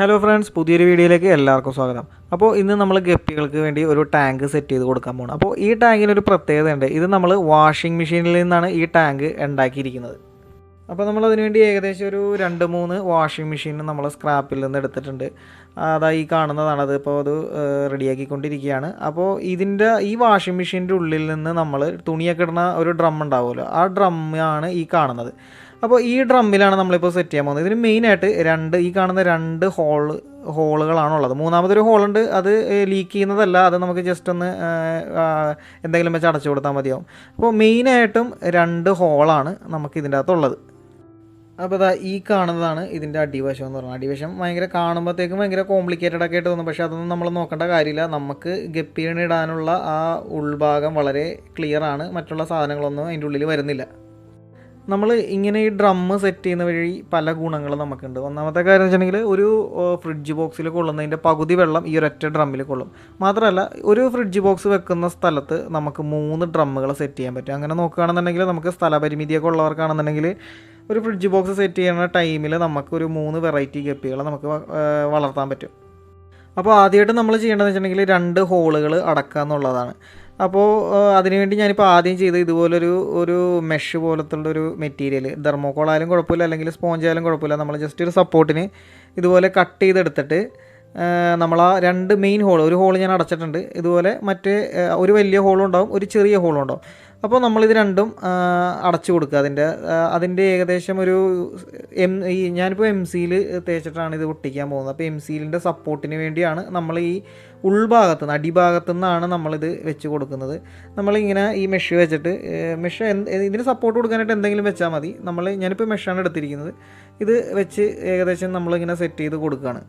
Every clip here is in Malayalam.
ഹലോ ഫ്രണ്ട്സ്, പുതിയൊരു വീഡിയോയിലേക്ക് എല്ലാവർക്കും സ്വാഗതം. അപ്പോൾ ഇന്ന് നമ്മൾ ഗപ്പികൾക്ക് വേണ്ടി ഒരു ടാങ്ക് സെറ്റ് ചെയ്ത് കൊടുക്കാൻ പോകണം. അപ്പോൾ ഈ ടാങ്കിനൊരു പ്രത്യേകതയുണ്ട്. ഇത് നമ്മൾ വാഷിംഗ് മെഷീനിൽ നിന്നാണ് ഈ ടാങ്ക് ഉണ്ടാക്കിയിരിക്കുന്നത്. അപ്പോൾ നമ്മളതിന് വേണ്ടി ഏകദേശം ഒരു 2-3 വാഷിംഗ് മെഷീൻ നമ്മൾ സ്ക്രാപ്പിൽ നിന്ന് എടുത്തിട്ടുണ്ട്. അതാ ഈ കാണുന്നതാണത്. ഇപ്പോൾ അത് റെഡിയാക്കിക്കൊണ്ടിരിക്കുകയാണ്. അപ്പോൾ ഈ വാഷിംഗ് മെഷീൻ്റെ ഉള്ളിൽ നിന്ന് നമ്മൾ തുണിയൊക്കെ ഇടുന്ന ഒരു ഡ്രം ഉണ്ടാവുമല്ലോ, ആ ഡ്രമ്മാണ് ഈ കാണുന്നത്. അപ്പോൾ ഈ ഡ്രമ്മിലാണ് നമ്മളിപ്പോൾ സെറ്റ് ചെയ്യാൻ പോകുന്നത്. ഇതിന് മെയിനായിട്ട് ഈ കാണുന്ന രണ്ട് ഹോളുകളാണുള്ളത്. മൂന്നാമതൊരു ഹോളുണ്ട്, അത് ലീക്ക് ചെയ്യുന്നതല്ല, അത് നമുക്ക് ജസ്റ്റ് ഒന്ന് എന്തെങ്കിലും വെച്ച് അടച്ചു കൊടുത്താൽ മതിയാവും. അപ്പോൾ മെയിനായിട്ടും 2 ഹോളാണ് നമുക്ക് ഇതിൻ്റെ അകത്തുള്ളത്. അപ്പോൾ ഈ കാണുന്നതാണ് ഇതിൻ്റെ അടിവശം എന്ന് പറഞ്ഞാൽ. അടിവശം കാണുമ്പോഴത്തേക്കും ഭയങ്കര കോംപ്ലിക്കേറ്റഡ് ഒക്കെ ആയിട്ട് തോന്നും. പക്ഷേ അതൊന്നും നമ്മൾ നോക്കേണ്ട കാര്യമില്ല. നമുക്ക് ഗപ്പിന് ഇടാനുള്ള ആ ഉൾഭാഗം വളരെ ക്ലിയർ ആണ്. മറ്റുള്ള സാധനങ്ങളൊന്നും അതിൻ്റെ ഉള്ളിൽ വരുന്നില്ല. നമ്മൾ ഇങ്ങനെ ഈ ഡ്രമ്മ് സെറ്റ് ചെയ്യുന്ന വഴി പല ഗുണങ്ങളും നമുക്കുണ്ട്. ഒന്നാമത്തെ കാര്യം എന്ന് വെച്ചിട്ടുണ്ടെങ്കിൽ, ഒരു ഫ്രിഡ്ജ് ബോക്സിൽ കൊള്ളുന്നതിൻ്റെ പകുതി വെള്ളം ഈ ഒരൊറ്റ ഡ്രമ്മിൽ കൊള്ളും. മാത്രമല്ല, ഒരു ഫ്രിഡ്ജ് ബോക്സ് വെക്കുന്ന സ്ഥലത്ത് നമുക്ക് 3 ഡ്രമ്മുകൾ സെറ്റ് ചെയ്യാൻ പറ്റും. അങ്ങനെ നോക്കുകയാണെന്നുണ്ടെങ്കിൽ, നമുക്ക് സ്ഥലപരിമിതിയൊക്കെ ഉള്ളവർക്കാണെന്നുണ്ടെങ്കിൽ ഒരു ഫ്രിഡ്ജ് ബോക്സ് സെറ്റ് ചെയ്യുന്ന ടൈമിൽ നമുക്ക് ഒരു 3 വെറൈറ്റി ഗപ്പികളെ നമുക്ക് വളർത്താൻ പറ്റും. അപ്പോൾ ആദ്യമായിട്ട് നമ്മൾ ചെയ്യേണ്ടതെന്ന് വെച്ചിട്ടുണ്ടെങ്കിൽ 2 ഹോളുകൾ അടക്കുക എന്നുള്ളതാണ്. അപ്പോൾ അതിനുവേണ്ടി ഞാനിപ്പോൾ ആദ്യം ചെയ്ത് ഒരു മെഷ് പോലത്തുള്ളൊരു മെറ്റീരിയൽ, തെർമോക്കോൾ ആയാലും കുഴപ്പമില്ല, അല്ലെങ്കിൽ സ്പോഞ്ച് ആയാലും കുഴപ്പമില്ല, നമ്മൾ ജസ്റ്റ് ഒരു സപ്പോർട്ടിന് ഇതുപോലെ കട്ട് ചെയ്തെടുത്തിട്ട് നമ്മൾ ആ 2 മെയിൻ ഒരു ഹോൾ ഞാൻ അടച്ചിട്ടുണ്ട്. ഇതുപോലെ മറ്റേ ഒരു വലിയ ഹോളും ഉണ്ടാവും, ഒരു ചെറിയ ഹോളും ഉണ്ടാവും. അപ്പോൾ നമ്മളിത് രണ്ടും അടച്ചു കൊടുക്കുക. അതിൻ്റെ ഏകദേശം ഞാനിപ്പോൾ MCയിൽ തേച്ചിട്ടാണ് ഇത് ഒട്ടിക്കാൻ പോകുന്നത്. അപ്പോൾ MCലിൻ്റെ സപ്പോർട്ടിന് വേണ്ടിയാണ് നമ്മൾ ഈ ഉൾഭാഗത്തുനിന്ന്, അടിഭാഗത്തു നിന്നാണ് നമ്മളിത് വെച്ച് കൊടുക്കുന്നത്. നമ്മളിങ്ങനെ ഈ മെഷ് വെച്ചിട്ട്, ഇതിന് സപ്പോർട്ട് കൊടുക്കാനായിട്ട് എന്തെങ്കിലും വെച്ചാൽ മതി. ഞാനിപ്പോൾ മെഷാണ് എടുത്തിരിക്കുന്നത്. ഇത് വെച്ച് ഏകദേശം നമ്മളിങ്ങനെ സെറ്റ് ചെയ്ത് കൊടുക്കുകയാണ്.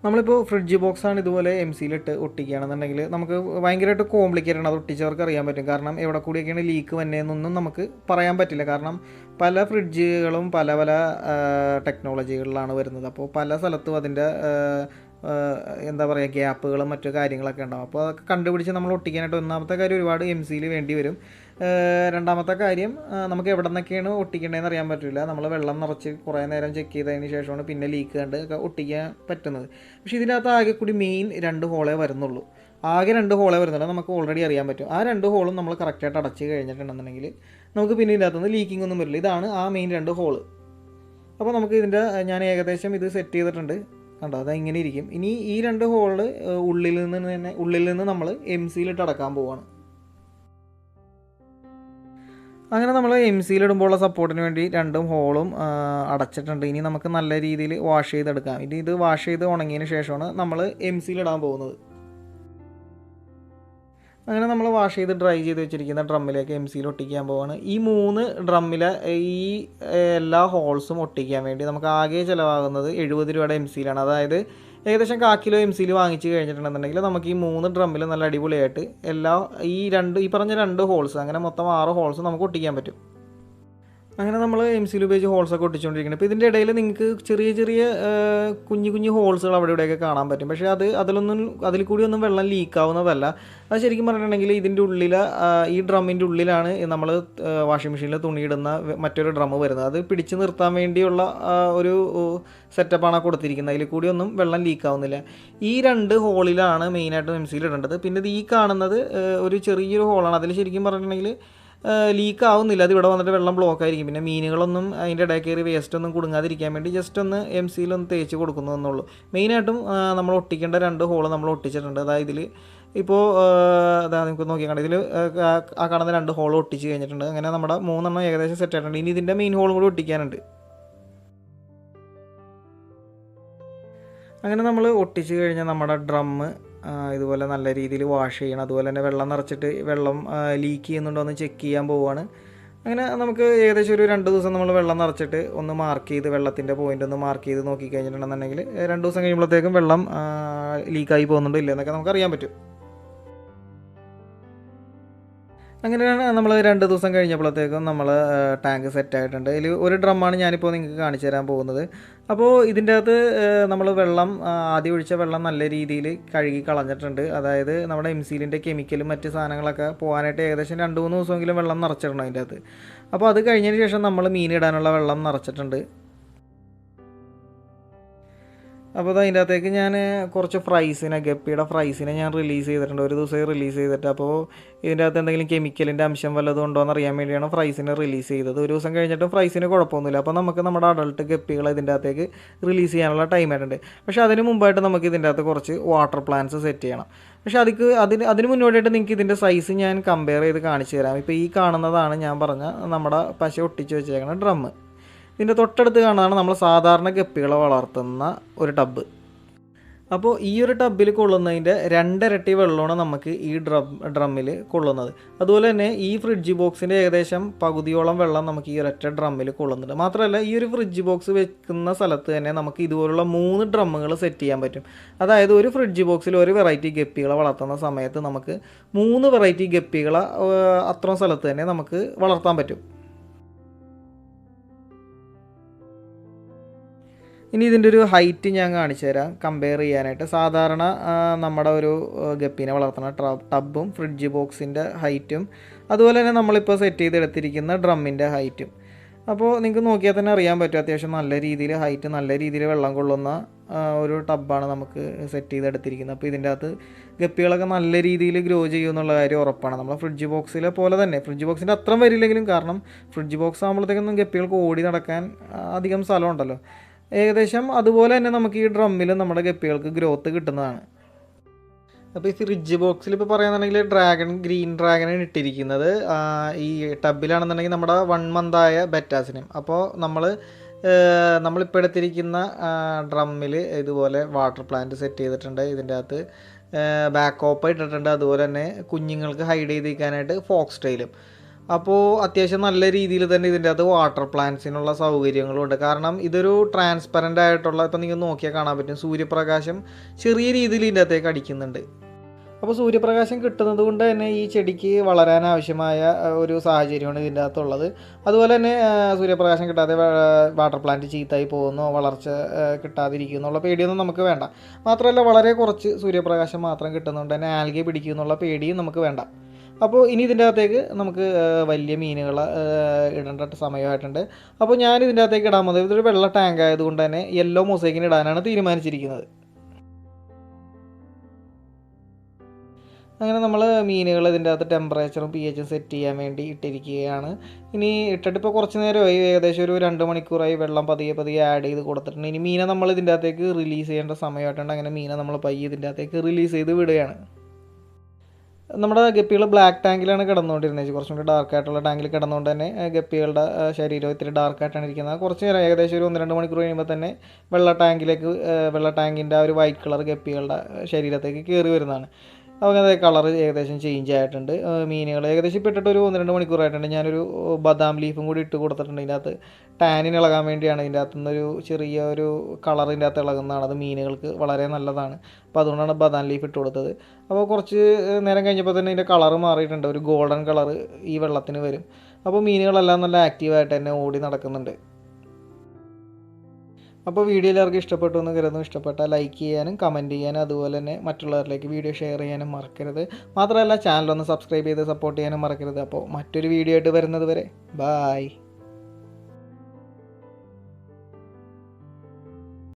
നമ്മളിപ്പോൾ ഫ്രിഡ്ജ് ബോക്സാണ് ഇതുപോലെ MCയിലിട്ട് ഒട്ടിക്കുകയാണെന്നുണ്ടെങ്കിൽ നമുക്ക് ഭയങ്കരമായിട്ട് കോംപ്ലിക്കേറ്റഡ് ആണ്. അത് ഒട്ടിച്ചവർക്ക് അറിയാൻ പറ്റും. കാരണം എവിടെ കൂടിയൊക്കെയാണ് ലീക്ക് വന്നതെന്നൊന്നും നമുക്ക് പറയാൻ പറ്റില്ല. കാരണം പല ഫ്രിഡ്ജുകളും പല പല ടെക്നോളജികളിലാണ് വരുന്നത്. അപ്പോൾ പല സ്ഥലത്തും അതിൻ്റെ ഗ്യാപ്പുകളും മറ്റു കാര്യങ്ങളൊക്കെ ഉണ്ടാകും. അപ്പോൾ അതൊക്കെ കണ്ടുപിടിച്ച് നമ്മൾ ഒട്ടിക്കാനായിട്ട് ഒന്നാമത്തെ കാര്യം ഒരുപാട് MCയിൽ വേണ്ടി വരും. രണ്ടാമത്തെ കാര്യം, നമുക്ക് എവിടെ നിന്നൊക്കെയാണ് ഒട്ടിക്കേണ്ടതെന്ന് അറിയാൻ പറ്റില്ല. നമ്മൾ വെള്ളം നിറച്ച് കുറേ നേരം ചെക്ക് ചെയ്തതിന് ശേഷമാണ് പിന്നെ ലീക്ക് കണ്ട് ഒക്കെ ഒട്ടിക്കാൻ പറ്റുന്നത്. പക്ഷേ ഇതിനകത്ത് ആകെ കൂടി മെയിൻ 2 ഹോളേ വരുന്നുള്ളൂ. ആകെ 2 ഹോളേ വരുന്നുള്ളൂ. നമുക്ക് ഓൾറെഡി അറിയാൻ പറ്റും. ആ 2 ഹോളും നമ്മൾ കറക്റ്റായിട്ട് അടച്ച് കഴിഞ്ഞിട്ടുണ്ടെന്നുണ്ടെങ്കിൽ നമുക്ക് പിന്നെ ഇതിനകത്തുനിന്ന് ലീക്കിംഗ് ഒന്നും വരില്ല. ഇതാണ് ആ മെയിൻ 2 ഹോള്. അപ്പോൾ നമുക്ക് ഞാൻ ഏകദേശം ഇത് സെറ്റ് ചെയ്തിട്ടുണ്ട്. കണ്ടോ, ഇങ്ങനെ ഇരിക്കും. ഇനി ഈ 2 ഹോള് ഉള്ളിൽ നിന്ന് നമ്മൾ MCയിലിട്ട് അടക്കാൻ പോവുകയാണ്. അങ്ങനെ നമ്മൾ MCയിലിടുമ്പോഴുള്ള സപ്പോർട്ടിന് വേണ്ടി 2 ഹോളും അടച്ചിട്ടുണ്ട്. ഇനി നമുക്ക് നല്ല രീതിയിൽ വാഷ് ചെയ്തെടുക്കാം. ഇത് വാഷ് ചെയ്ത് ഉണങ്ങിയതിന് ശേഷമാണ് നമ്മൾ MCയിലിടാൻ പോകുന്നത്. അങ്ങനെ നമ്മൾ വാഷ് ചെയ്ത് ഡ്രൈ ചെയ്ത് വെച്ചിരിക്കുന്ന ഡ്രമ്മിലേക്ക് MCയിൽ ഒട്ടിക്കാൻ പോവാണ്. ഈ 3 ഡ്രമ്മിലെ ഈ എല്ലാ ഹോൾസും ഒട്ടിക്കാൻ വേണ്ടി നമുക്ക് ആകെ ചിലവാകുന്നത് 70 രൂപയുടെ MCയിലാണ്. അതായത് ഏകദേശം 1/4 കിലോ MCയിൽ വാങ്ങിച്ച് കഴിഞ്ഞിട്ടുണ്ടെന്നുണ്ടെങ്കിൽ നമുക്ക് ഈ 3 ഡ്രമ്മിൽ നല്ല അടിപൊളിയായിട്ട് ഈ പറഞ്ഞ 2 ഹോൾസ്, അങ്ങനെ മൊത്തം 6 ഹോൾസ് നമുക്ക് ഒട്ടിക്കാൻ പറ്റും. അങ്ങനെ നമ്മൾ MCയിൽ ഉപയോഗിച്ച് ഹോൾസൊക്കെ ഒട്ടിച്ചുകൊണ്ടിരിക്കുന്നത്. ഇപ്പോൾ ഇതിൻ്റെ ഇടയിൽ നിങ്ങൾക്ക് ചെറിയ ചെറിയ കുഞ്ഞു ഹോൾസുകൾ അവിടെ ഇവിടെയൊക്കെ കാണാൻ പറ്റും. പക്ഷേ അതിൽ കൂടി ഒന്നും വെള്ളം ലീക്കാവുന്നതല്ല. അത് ശരിക്കും പറഞ്ഞിട്ടുണ്ടെങ്കിൽ ഇതിൻ്റെ ഈ ഡ്രമ്മിൻ്റെ ഉള്ളിലാണ് നമ്മൾ വാഷിംഗ് മെഷീനിൽ തുണിയിടുന്ന മറ്റൊരു ഡ്രമ്മ് വരുന്നത്. അത് പിടിച്ച് നിർത്താൻ വേണ്ടിയുള്ള ഒരു സെറ്റപ്പാണ് കൊടുത്തിരിക്കുന്നത്. അതിൽ കൂടി ഒന്നും വെള്ളം ലീക്കാവുന്നില്ല. ഈ 2 ഹോളിലാണ് മെയിനായിട്ട് MCയിൽ ഇടേണ്ടത്. പിന്നെ ഈ കാണുന്നത് ഒരു ചെറിയൊരു ഹോളാണ്. അതിൽ ശരിക്കും പറഞ്ഞിട്ടുണ്ടെങ്കിൽ ലീക്ക് ആവുന്നില്ല. അത് ഇവിടെ വന്നിട്ട് വെള്ളം ബ്ലോക്ക് ആയിരിക്കും. പിന്നെ മീനുകളൊന്നും അതിൻ്റെ ഇടയിൽ കയറി വേസ്റ്റ് ഒന്നും കുടുങ്ങാതിരിക്കാൻ വേണ്ടി ജസ്റ്റ് ഒന്ന് MCയിലൊന്ന് തേച്ച് കൊടുക്കുന്നു എന്നുള്ളൂ. മെയിനായിട്ടും നമ്മൾ ഒട്ടിക്കേണ്ട 2 ഹോള് നമ്മൾ ഒട്ടിച്ചിട്ടുണ്ട്. അതായത് ഇതിൽ ഇപ്പോൾ നിങ്ങൾക്ക് നോക്കിയാൽ ഇതിൽ ആ കാണുന്ന 2 ഹോൾ ഒട്ടിച്ച് കഴിഞ്ഞിട്ടുണ്ട്. അങ്ങനെ നമ്മുടെ 3 എണ്ണം ഏകദേശം സെറ്റ് ആയിട്ടുണ്ട്. ഇനി ഇതിൻ്റെ മെയിൻ ഹോളും കൂടി ഒട്ടിക്കാനുണ്ട്. അങ്ങനെ നമ്മൾ ഒട്ടിച്ച് കഴിഞ്ഞാൽ നമ്മുടെ ഡ്രമ്മ് ഇതുപോലെ നല്ല രീതിയിൽ വാഷ് ചെയ്യണം. അതുപോലെ തന്നെ വെള്ളം നിറച്ചിട്ട് വെള്ളം ലീക്ക് ചെയ്യുന്നുണ്ടോ എന്ന് ചെക്ക് ചെയ്യാൻ പോവുകയാണ്. അങ്ങനെ നമുക്ക് ഏകദേശം ഒരു 2 ദിവസം നമ്മൾ വെള്ളം നിറച്ചിട്ട് ഒന്ന് മാർക്ക് ചെയ്ത്, വെള്ളത്തിൻ്റെ പോയിൻ്റ് ഒന്ന് മാർക്ക് ചെയ്ത് നോക്കി കഴിഞ്ഞിട്ടുണ്ടെന്നുണ്ടെങ്കിൽ 2 ദിവസം കഴിയുമ്പോഴത്തേക്കും വെള്ളം ലീക്കായി പോകുന്നുണ്ടോ ഇല്ലെന്നൊക്കെ നമുക്ക് അറിയാൻ പറ്റും. അങ്ങനെയാണ് നമ്മൾ 2 ദിവസം കഴിഞ്ഞപ്പോഴത്തേക്കും നമ്മൾ ടാങ്ക് സെറ്റായിട്ടുണ്ട്. ഇതിൽ ഒരു ഡ്രമ്മാണ് ഞാനിപ്പോൾ നിങ്ങൾക്ക് കാണിച്ചു തരാൻ പോകുന്നത്. അപ്പോൾ ഇതിൻ്റെ അകത്ത് നമ്മൾ ആദ്യം ഒഴിച്ച വെള്ളം നല്ല രീതിയിൽ കഴുകി കളഞ്ഞിട്ടുണ്ട്. അതായത് നമ്മുടെ MCയിലിൻ്റെ കെമിക്കലും മറ്റ് സാധനങ്ങളൊക്കെ പോകാനായിട്ട് ഏകദേശം 2-3 ദിവസമെങ്കിലും വെള്ളം നിറച്ചിടണം അതിൻ്റെ അകത്ത്. അപ്പോൾ അത് കഴിഞ്ഞതിന് ശേഷം നമ്മൾ മീനിടാനുള്ള വെള്ളം നിറച്ചിട്ടുണ്ട്. അപ്പോൾ അതിൻ്റെ അകത്തേക്ക് ഞാൻ കുറച്ച് ഫ്രൈസിനെ ഗപ്പിയുടെ ഫ്രൈസിനെ ഞാൻ റിലീസ് ചെയ്തിട്ടുണ്ട്. ഒരു ദിവസം റിലീസ് ചെയ്തിട്ട് അപ്പോൾ ഇതിൻ്റെ അകത്ത് എന്തെങ്കിലും കെമിക്കലിൻ്റെ അംശം വല്ലതും ഉണ്ടോ എന്ന് അറിയാൻ വേണ്ടിയാണ് ഫ്രൈസിനെ റിലീസ് ചെയ്തത്. ഒരു ദിവസം കഴിഞ്ഞിട്ട് ഫ്രൈസിന് കുഴപ്പമൊന്നുമില്ല. അപ്പോൾ നമുക്ക് നമ്മുടെ അഡൾട്ട് ഗപ്പികളെ ഇതിൻ്റെ അകത്തേക്ക് റിലീസ് ചെയ്യാനുള്ള ടൈം ആയിട്ടുണ്ട്. പക്ഷേ അതിന് മുമ്പായിട്ട് നമുക്ക് ഇതിൻ്റെ അകത്ത് കുറച്ച് വാട്ടർ പ്ലാന്റ്സ് സെറ്റ് ചെയ്യണം. പക്ഷേ അതിന് മുന്നോടിയായിട്ട് നിങ്ങൾക്ക് ഇതിൻ്റെ സൈസ് ഞാൻ കമ്പയർ ചെയ്ത് കാണിച്ചു തരാം. ഇപ്പോൾ ഈ കാണുന്നതാണ് ഞാൻ പറഞ്ഞ നമ്മുടെ പശ ഒട്ടിച്ച് വെച്ചേക്കുന്ന ഡ്രം. ഇതിൻ്റെ തൊട്ടടുത്ത് കാണുന്നതാണ് നമ്മൾ സാധാരണ ഗപ്പികളെ വളർത്തുന്ന ഒരു ടബ്ബ്. അപ്പോൾ ഈ ഒരു ടബ്ബിൽ കൊള്ളുന്നതിൻ്റെ 2 ഇരട്ടി വെള്ളമാണ് നമുക്ക് ഈ ഡ്രമ്മിൽ കൊള്ളുന്നത്. അതുപോലെ തന്നെ ഈ ഫ്രിഡ്ജ് ബോക്സിൻ്റെ ഏകദേശം പകുതിയോളം വെള്ളം നമുക്ക് ഈ ഒരൊറ്റ ഡ്രമ്മിൽ കൊള്ളുന്നുണ്ട്. മാത്രമല്ല ഈ ഒരു ഫ്രിഡ്ജ് ബോക്സ് വെക്കുന്ന സ്ഥലത്ത് തന്നെ നമുക്ക് ഇതുപോലുള്ള 3 ഡ്രമ്മുകൾ സെറ്റ് ചെയ്യാൻ പറ്റും. അതായത് ഒരു ഫ്രിഡ്ജ് ബോക്സിൽ ഒരു വെറൈറ്റി ഗപ്പികളെ വളർത്തുന്ന സമയത്ത് നമുക്ക് 3 വെറൈറ്റി ഗപ്പികളെ അത്രയും സ്ഥലത്ത് തന്നെ നമുക്ക് വളർത്താൻ പറ്റും. ഇനി ഇതിൻ്റെ ഒരു ഹൈറ്റ് ഞാൻ കാണിച്ചു തരാം കമ്പയർ ചെയ്യാനായിട്ട്. സാധാരണ നമ്മുടെ ഒരു ഗപ്പീനെ വളർത്തുന്ന ടബും ഫ്രിഡ്ജ് ബോക്സിൻ്റെ ഹൈറ്റും അതുപോലെ തന്നെ നമ്മളിപ്പോൾ സെറ്റ് ചെയ്തെടുത്തിരിക്കുന്ന ഡ്രമ്മിൻ്റെ ഹൈറ്റും. അപ്പോൾ നിങ്ങൾക്ക് നോക്കിയാൽ തന്നെ അറിയാൻ പറ്റും അത്യാവശ്യം നല്ല രീതിയിൽ ഹൈറ്റ് നല്ല രീതിയിൽ വെള്ളം കൊള്ളുന്ന ഒരു ടബ്ബാണ് നമുക്ക് സെറ്റ് ചെയ്തെടുത്തിരിക്കുന്നത്. അപ്പോൾ ഇതിൻ്റെ അകത്ത് ഗപ്പികളൊക്കെ നല്ല രീതിയിൽ ഗ്രോ ചെയ്യുമെന്നുള്ള കാര്യം ഉറപ്പാണ്. നമ്മൾ ഫ്രിഡ്ജ് ബോക്സിലെ പോലെ തന്നെ ഫ്രിഡ്ജ് ബോക്സിൻ്റെ അത്രയും വരില്ലെങ്കിലും, കാരണം ഫ്രിഡ്ജ് ബോക്സ് ആകുമ്പോഴത്തേക്കൊന്നും ഗപ്പികൾക്ക് ഓടി നടക്കാൻ അധികം സ്ഥലമുണ്ടല്ലോ. ഏകദേശം അതുപോലെ തന്നെ നമുക്ക് ഈ ഡ്രമ്മിൽ നമ്മുടെ ഗപ്പികൾക്ക് ഗ്രോത്ത് കിട്ടുന്നതാണ്. അപ്പോൾ ഈ ഫ്രിഡ്ജ് ബോക്സിൽ ഇപ്പോൾ പറയുകയാണെന്നുണ്ടെങ്കിൽ ഗ്രീൻ ഡ്രാഗനാണ് ഇട്ടിരിക്കുന്നത്. ഈ ടബിലാണെന്നുണ്ടെങ്കിൽ നമ്മുടെ 1 മന്തായ ബെറ്റാസിനും. അപ്പോൾ നമ്മളിപ്പോൾ എടുത്തിരിക്കുന്ന ഡ്രമ്മിൽ ഇതുപോലെ വാട്ടർ പ്ലാന്റ് സെറ്റ് ചെയ്തിട്ടുണ്ട്. ഇതിൻ്റെ അകത്ത് ബാക്കോപ്പ ഇട്ടിട്ടുണ്ട്. അതുപോലെ തന്നെ കുഞ്ഞുങ്ങൾക്ക് ഹൈഡ് ചെയ്തിരിക്കാനായിട്ട് ഫോക്സ് ടെയിലും. അപ്പോൾ അത്യാവശ്യം നല്ല രീതിയിൽ തന്നെ ഇതിൻ്റെ അകത്ത് വാട്ടർ പ്ലാന്റ്സിനുള്ള സൗകര്യങ്ങളുണ്ട്. കാരണം ഇതൊരു ട്രാൻസ്പെറൻ്റ് ആയിട്ടുള്ള, ഇപ്പോൾ നിങ്ങൾക്ക് നോക്കിയാൽ കാണാൻ പറ്റും, സൂര്യപ്രകാശം ചെറിയ രീതിയിൽ ഇതിൻ്റെ അകത്തേക്ക് അടിക്കുന്നുണ്ട്. അപ്പോൾ സൂര്യപ്രകാശം കിട്ടുന്നത് കൊണ്ട് തന്നെ ഈ ചെടിക്ക് വളരാൻ ആവശ്യമായ ഒരു സാഹചര്യമാണ് ഇതിൻ്റെ അകത്തുള്ളത്. അതുപോലെ തന്നെ സൂര്യപ്രകാശം കിട്ടാതെ വാട്ടർ പ്ലാന്റ് ചീത്തായി പോകുന്നോ വളർച്ച കിട്ടാതിരിക്കുന്നുള്ള പേടിയൊന്നും നമുക്ക് വേണ്ട. മാത്രമല്ല വളരെ കുറച്ച് സൂര്യപ്രകാശം മാത്രം കിട്ടുന്നതുകൊണ്ട് തന്നെ ആൽഗെ പിടിക്കുന്നുള്ള പേടിയും നമുക്ക് വേണ്ട. അപ്പോൾ ഇനി ഇതിൻ്റെ അകത്തേക്ക് നമുക്ക് വലിയ മീനുകൾ ഇടേണ്ട സമയമായിട്ടുണ്ട്. അപ്പോൾ ഞാൻ ഇതിൻ്റെ അകത്തേക്ക് ഇടാൻ പോകുന്നത് ഇതൊരു വെള്ള ടാങ്ക് ആയതുകൊണ്ട് തന്നെ യെല്ലോ മൊസൈക്കിന് ഇടാനാണ് തീരുമാനിച്ചിരിക്കുന്നത്. അങ്ങനെ നമ്മൾ മീനുകൾ ഇതിൻ്റെ അകത്ത് ടെമ്പറേച്ചറും pH സെറ്റ് ചെയ്യാൻ വേണ്ടി ഇട്ടിരിക്കുകയാണ്. ഇനി ഇട്ടിട്ട് ഇപ്പോൾ കുറച്ച് നേരമായി, ഏകദേശം ഒരു 2 മണിക്കൂറായി. വെള്ളം പതിയെ ആഡ് ചെയ്ത് കൊടുത്തിട്ടുണ്ട്. ഇനി മീനെ നമ്മൾ ഇതിൻ്റെ അകത്തേക്ക് റിലീസ് ചെയ്യേണ്ട സമയമായിട്ടുണ്ട്. അങ്ങനെ മീനെ നമ്മൾ പയ്യെ ഇതിൻ്റെ അകത്തേക്ക് റിലീസ് ചെയ്ത് വിടുകയാണ്. നമ്മുടെ ഗപ്പികൾ ബ്ലാക്ക് ടാങ്കിലാണ് കിടന്നുകൊണ്ടിരുന്നത്. കുറച്ചും കൂടി ഡാർക്കായിട്ടുള്ള ടാങ്കിൽ കിടന്നുകൊണ്ട് തന്നെ ഗപ്പികളുടെ ശരീരം ഇത്തിരി ഡാർക്കായിട്ടാണ് ഇരിക്കുന്നത്. കുറച്ച് നേരം ഏകദേശം ഒരു 1-2 മണിക്കൂർ കഴിയുമ്പോൾ തന്നെ വെള്ള ടാങ്കിൻ്റെ ആ ഒരു വൈറ്റ് കളർ ഗപ്പികളുടെ ശരീരത്തേക്ക് കയറി വരുന്നതാണ്. അപ്പോൾ അത് കളർ ഏകദേശം ചേഞ്ച് ആയിട്ടുണ്ട്. മീനുകൾ ഏകദേശം ഇപ്പോൾ ഇട്ടിട്ട് ഒരു 1-2 മണിക്കൂറായിട്ടുണ്ട്. ഞാനൊരു ബദാം ലീഫും കൂടി ഇട്ട് കൊടുത്തിട്ടുണ്ട്. ഇതിൻ്റെ അകത്ത് ടാനിന് ഇളകാൻ വേണ്ടിയാണ്. ഇതിൻ്റെ അകത്തുനിന്നൊരു ചെറിയൊരു കളർ ഇതിൻ്റെ അകത്ത് ഇളകുന്നതാണ്. അത് മീനുകൾക്ക് വളരെ നല്ലതാണ്. അപ്പോൾ അതുകൊണ്ടാണ് ബദാം ലീഫ് ഇട്ട് കൊടുത്തത്. അപ്പോൾ കുറച്ച് നേരം കഴിഞ്ഞപ്പോൾ തന്നെ ഇതിൻ്റെ കളറ് മാറിയിട്ടുണ്ട്. ഒരു ഗോൾഡൻ കളർ ഈ വെള്ളത്തിന് വരും. അപ്പോൾ മീനുകളെല്ലാം നല്ല ആക്റ്റീവായിട്ട് തന്നെ ഓടി നടക്കുന്നുണ്ട്. അപ്പോൾ വീഡിയോ എല്ലാവർക്കും ഇഷ്ടപ്പെട്ടു എന്ന് കരുതുന്നു. ഇഷ്ടപ്പെട്ടാൽ ലൈക്ക് ചെയ്യാനും കമൻറ്റ് ചെയ്യാനും അതുപോലെ തന്നെ മറ്റുള്ളവരിലേക്ക് വീഡിയോ ഷെയർ ചെയ്യാനും മറക്കരുത്. മാത്രമല്ല ചാനലൊന്ന് സബ്സ്ക്രൈബ് ചെയ്ത് സപ്പോർട്ട് ചെയ്യാനും മറക്കരുത്. അപ്പോൾ മറ്റൊരു വീഡിയോ ആയിട്ട് വരുന്നത് വരെ ബായ്.